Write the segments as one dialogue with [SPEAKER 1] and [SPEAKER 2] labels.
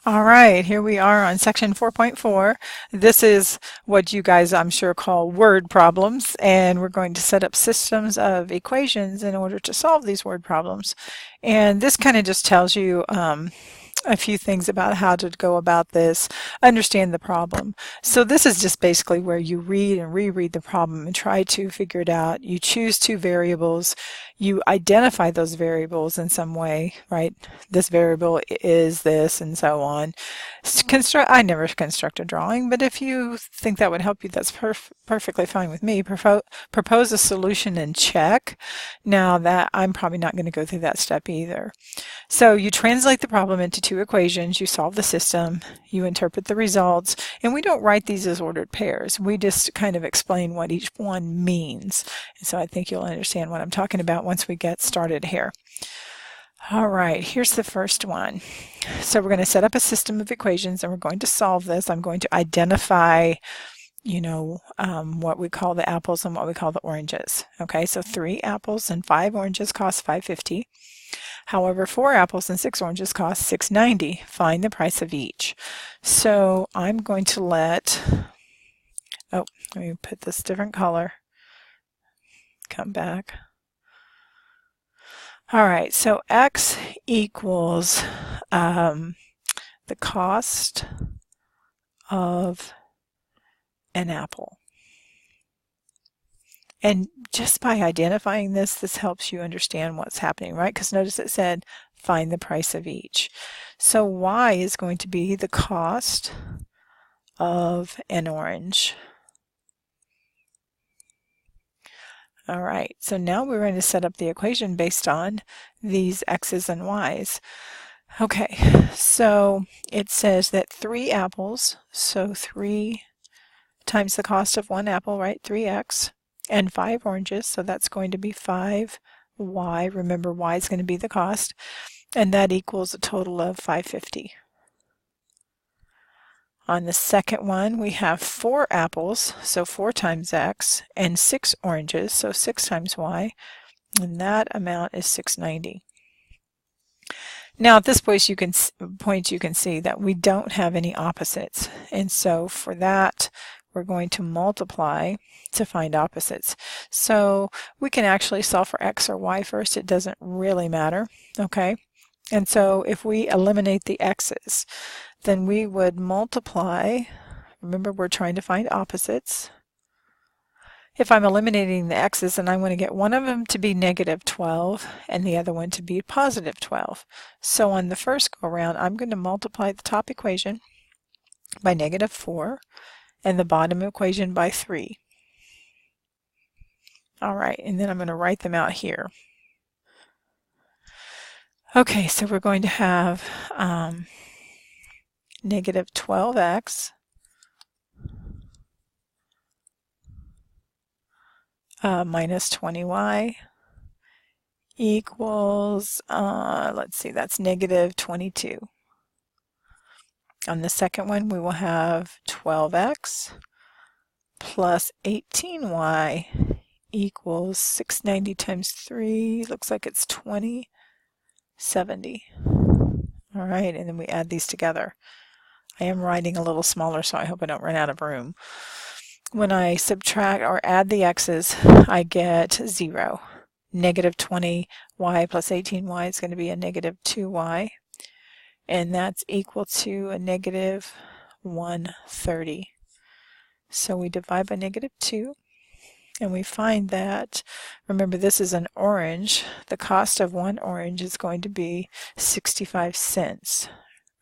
[SPEAKER 1] All right, here we are on section 4.4. This is what you guys, I'm sure, call word problems, and we're going to set up systems of equations in order to solve these word problems. And this kind of just tells you a few things about how to go about this, understand the problem. So this is just basically where you read and reread the problem and try to figure it out. You choose two variables, you identify those variables in some way, right? This variable is this, and so on. I never construct a drawing, but if you think that would help you, that's perfectly fine with me. Propose a solution and check. Now that I'm probably not going to go through that step either. So you translate the problem into two equations, you solve the system, you interpret the results, and we don't write these as ordered pairs. We just kind of explain what each one means. And so I think you'll understand what I'm talking about once we get started here. All right, here's the first one. So we're going to set up a system of equations and we're going to solve this. I'm going to identify what we call the apples and what we call the oranges. Okay, so 3 apples and 5 oranges cost $5.50. However, 4 apples and 6 oranges cost $6.90. Find the price of each. So I'm going to let me put this different color. Come back. All right, so X equals the cost of an apple. And just by identifying this helps you understand what's happening, right? Because notice it said find the price of each. So Y is going to be the cost of an orange. All right, so now we're going to set up the equation based on these X's and Y's. Okay, so it says that 3 apples, so 3 times the cost of 1 apple, right, 3x, and 5 oranges, so that's going to be 5y. Remember, y is going to be the cost, and that equals a total of $5.50. On the second one, we have 4 apples, so 4 times x, and 6 oranges, so 6 times y, and that amount is $6.90. Now at this point you can see that we don't have any opposites, and so for that we're going to multiply to find opposites. So we can actually solve for x or y first. It doesn't really matter, okay? And so if we eliminate the x's, then we would multiply. Remember, we're trying to find opposites. If I'm eliminating the x's, and I want to get one of them to be -12 and the other one to be +12. So on the first go around, I'm going to multiply the top equation by -4 and the bottom equation by 3. All right, and then I'm going to write them out here. Okay, so we're going to have -12x minus 20y equals, let's see, that's -22. On the second one, we will have 12x plus 18y equals 690 times 3, looks like it's 2070. All right, and then we add these together. I am writing a little smaller, so I hope I don't run out of room. When I subtract or add the x's, I get 0. -20y plus 18y is going to be a -2y, and that's equal to a -130. So we divide by -2, and we find that, remember this is an orange, the cost of one orange is going to be 65 cents,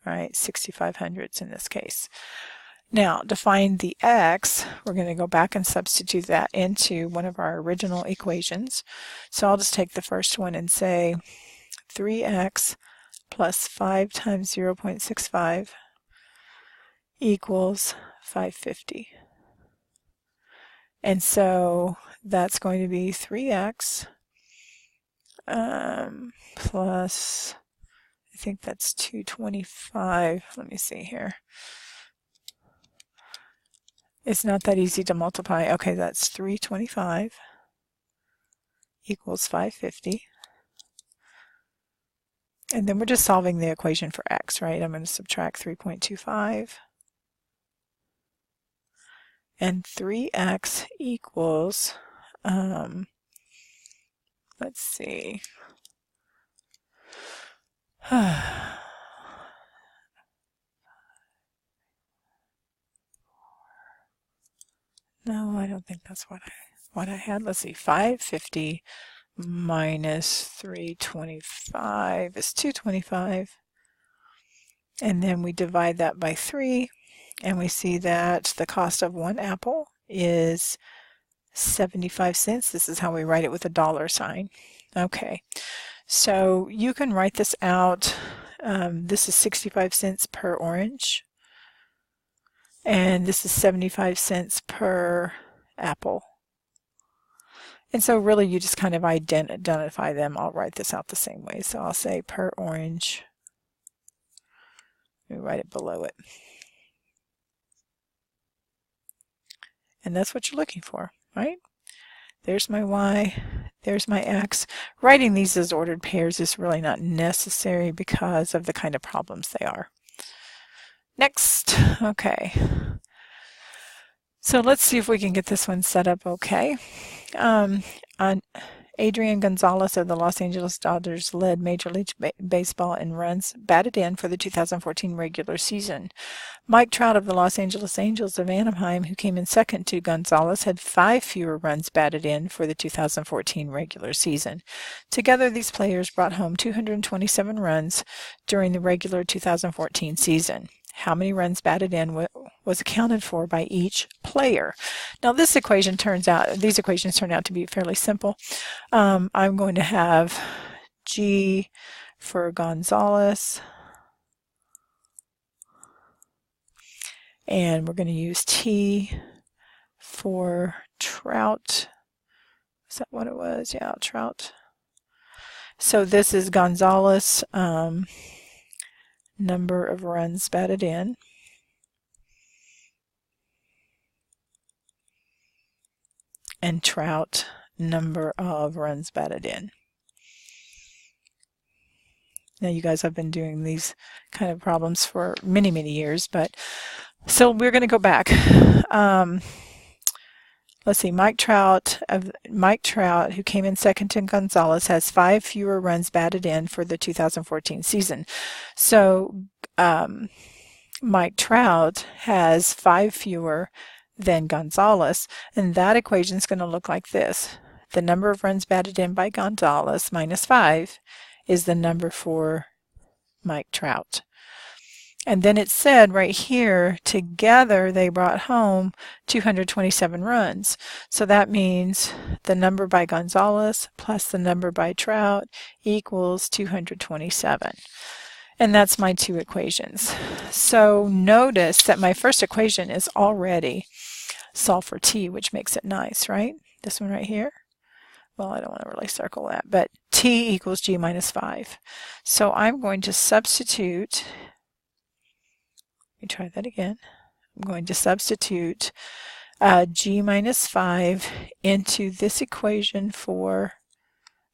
[SPEAKER 1] right? 65 hundredths in this case. Now, to find the x, we're going to go back and substitute that into one of our original equations. So I'll just take the first one and say 3x plus 5 times 0.65 equals 550. And so that's going to be 3x plus, I think that's 225. Let me see here. It's not that easy to multiply. Okay, that's 325 equals 550. And then we're just solving the equation for x, right? I'm going to subtract 3.25. And 3x equals, let's see. No, I don't think that's what I had. Let's see, 550 minus 325 is 225. And then we divide that by 3, and we see that the cost of one apple is 75 cents. This is how we write it with a dollar sign. Okay, so you can write this out. This is 65 cents per orange. And this is 75 cents per apple. And so really you just kind of identify them. I'll write this out the same way. So I'll say per orange. Let me write it below it. And that's what you're looking for, right? There's my y, there's my x. Writing these as ordered pairs is really not necessary because of the kind of problems they are. Next, okay. So let's see if we can get this one set up okay. Adrian Gonzalez of the Los Angeles Dodgers led Major League Baseball in runs batted in for the 2014 regular season. Mike Trout of the Los Angeles Angels of Anaheim, who came in second to Gonzalez, had 5 fewer runs batted in for the 2014 regular season. Together, these players brought home 227 runs during the regular 2014 season. How many runs batted in was accounted for by each player? Now these equations turn out to be fairly simple. I'm going to have G for Gonzalez, and we're going to use T for Trout. Is that what it was? Yeah, Trout. So this is Gonzalez, number of runs batted in. And Trout, number of runs batted in. Now you guys have been doing these kind of problems for many, many years, but so we're going to go back. Let's see, Mike Trout, who came in second to Gonzalez, has 5 fewer runs batted in for the 2014 season. So Mike Trout has 5 fewer than Gonzalez, and that equation is going to look like this. The number of runs batted in by Gonzalez minus 5 is the number for Mike Trout. And then it said right here, together they brought home 227 runs. So that means the number by Gonzalez plus the number by Trout equals 227. And that's my 2 equations. So notice that my first equation is already solved for t, which makes it nice, right? This one right here. Well, I don't want to really circle that, but t equals g minus 5. So I'm going to substitute, let me try that again. I'm going to substitute g minus 5 into this equation for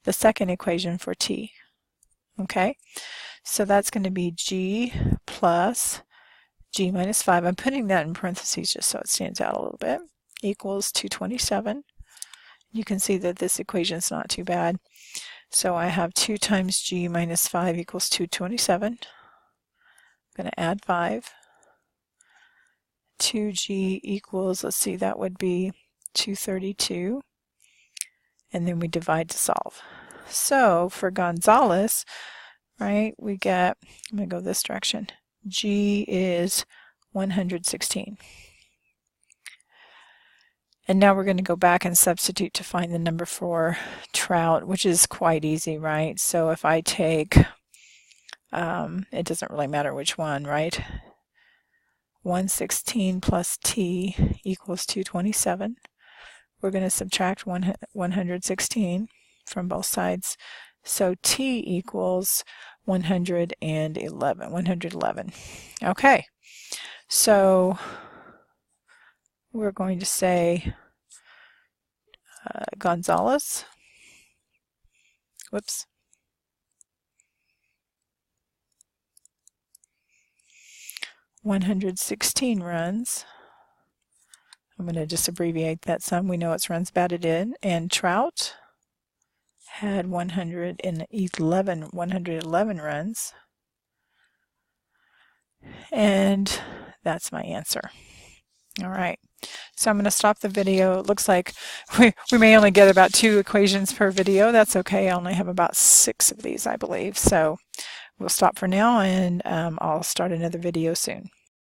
[SPEAKER 1] the second equation for t. Okay, so that's going to be g plus g minus 5. I'm putting that in parentheses just so it stands out a little bit, equals 227. You can see that this equation is not too bad. So I have 2 times g minus 5 equals 227. I'm going to add 5. 2g equals, let's see, that would be 232. And then we divide to solve. So for Gonzalez, right, we get, I'm going to go this direction. G is 116. And now we're going to go back and substitute to find the number for Trout, which is quite easy, right? So if I take, it doesn't really matter which one, right? 116 plus t equals 227. We're going to subtract 116 from both sides. So t equals 111. Okay, so we're going to say Gonzalez, whoops, 116 runs. I'm going to just abbreviate that some. We know it's runs batted in. And Trout had 111 runs. And that's my answer. All right. So I'm going to stop the video. It looks like we may only get about 2 equations per video. That's okay. I only have about 6 of these, I believe. So we'll stop for now, and I'll start another video soon.